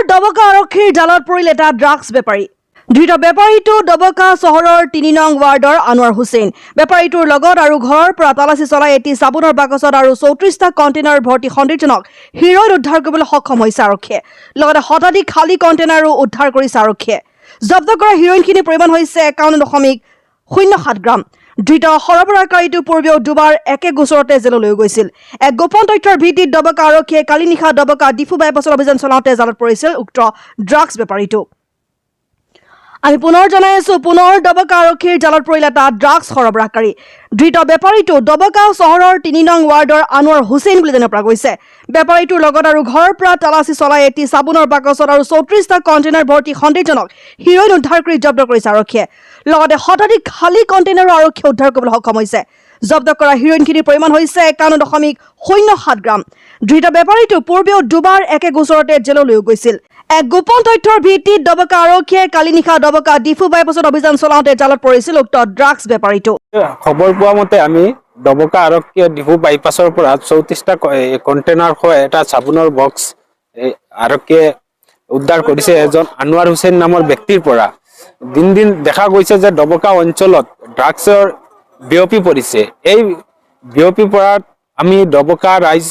ডবকা আৰক্ষীৰ জালত পৰিল এটা ড্ৰাগছ বেপাৰী। ধৃত বেপাৰীটো ডবকা চহৰৰ ৩ নং ৱাৰ্ডৰ আনোৱাৰ হুছেইন। বেপাৰীটোৰ লগত আৰু ঘৰৰ পৰা তালাচী চলাই এটি চাবোনৰ বাকচত আৰু ৩৪টা কণ্টেইনাৰ ভৰ্তি সন্দেহজনক হিৰ'ইন উদ্ধাৰ কৰিবলৈ সক্ষম হৈছে আৰক্ষীয়ে। লগতে শতাধিক খালী কণ্টেইনাৰো উদ্ধাৰ কৰিছে আৰক্ষীয়ে। জব্দ কৰা হিৰ'ইনখিনিৰ পৰিমাণ হৈছে ৫১.০৭ গ্ৰাম। ধৃত সৰবৰাহকাৰীটো পূৰ্বেও দুবাৰ একে গোচৰতে জেললৈ গৈছিল। এক গোপন তথ্যৰ ভিত্তিত ডবকা আৰক্ষীয়ে কালি নিশা ডবকা ডিফু বাইপাছৰ অভিযান চলাওঁতে জালত পৰিছিল উক্ত ড্ৰাগছ বেপাৰীটো। আমি পুনৰ জনাই আছো, পুনৰ ডবকা আৰক্ষীৰ জালত পৰিল এটা ড্ৰাগছ সৰবৰাহকাৰী। ধৃত বেপাৰীটো ডবকা চহৰৰ ৩ নং ৱাৰ্ডৰ আনোৱাৰ হুছেইন বুলি জানিব পৰা গৈছে। বেপাৰীটোৰ লগত আৰু ঘৰৰ পৰা তালাচী চলাই এটি চাবোনৰ বাকচত আৰু ৩৪টা কণ্টেইনাৰ ভৰ্তি সন্দেহজনক হিৰ'ইন উদ্ধাৰ কৰি জব্দ কৰিছে আৰক্ষীয়ে। লগতে শতাধিক খালী কণ্টেইনাৰো আৰক্ষীয়ে উদ্ধাৰ কৰিবলৈ সক্ষম হৈছে। জব্দ কৰা হিৰ'ইনখিনিৰ পৰিমাণ হৈছে ৫১.০৭ গ্ৰাম। ধৃত বেপাৰীটো পূৰ্বেও দুবাৰ একে গোচৰতে জেললৈ গৈছিল। এক গোপন তথ্যৰ ভিত্তিত ডবকা আৰক্ষীয়ে কালি নিশা ডবকা ডিফু বাইপাছত অভিযান চলাওঁতে জালত পৰিছিল উক্ত ড্ৰাগছ বেপাৰীটো। খবৰ পোৱা মতে আমি ডবকা আৰক্ষীয়ে ডিফু বাইপাছৰ পৰা ৩৪টা কণ্টেইনাৰ সহ এটা চাবোনৰ বক্স আৰক্ষীয়ে উদ্ধাৰ কৰিছে এজন আনোৱাৰ হুছেইন নামৰ ব্যক্তিৰ পৰা। দিন দিন দেখা গৈছে যে ডবকা অঞ্চলত ড্ৰাগছৰ বিয়পি পৰিছে। এই বিয়পি পৰাত আমি ডবকা ৰাইজ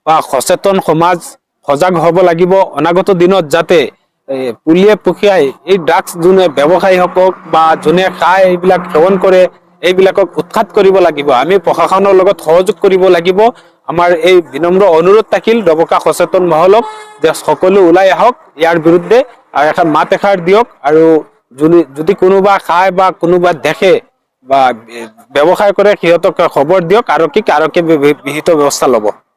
বা সচেতন সমাজ সজাগ হ'ব লাগিব। অনাগত দিনত যাতে পুলিয়ে পুখিয়াই এই ড্ৰাগছ যোনে ব্যৱসায়ী হওক বা যোনে খায় এইবিলাক সেৱন কৰে এইবিলাকক উৎখাত কৰিব লাগিব। আমি প্ৰশাসনৰ লগত সহযোগ কৰিব লাগিব। আমাৰ এই বিনম্ৰ অনুৰোধ থাকিল ডবকা সচেতন মহলক যে সকলো ওলাই আহক, ইয়াৰ বিৰুদ্ধে এখন মাত এষাৰ দিয়ক। আৰু যদি কোনোবা খায় বা কোনোবা দেখে বা ব্যৱসায় কৰে সিহঁতক খবৰ দিয়ক, আৰক্ষীয়ে বিহিত ব্যৱস্থা ল'ব।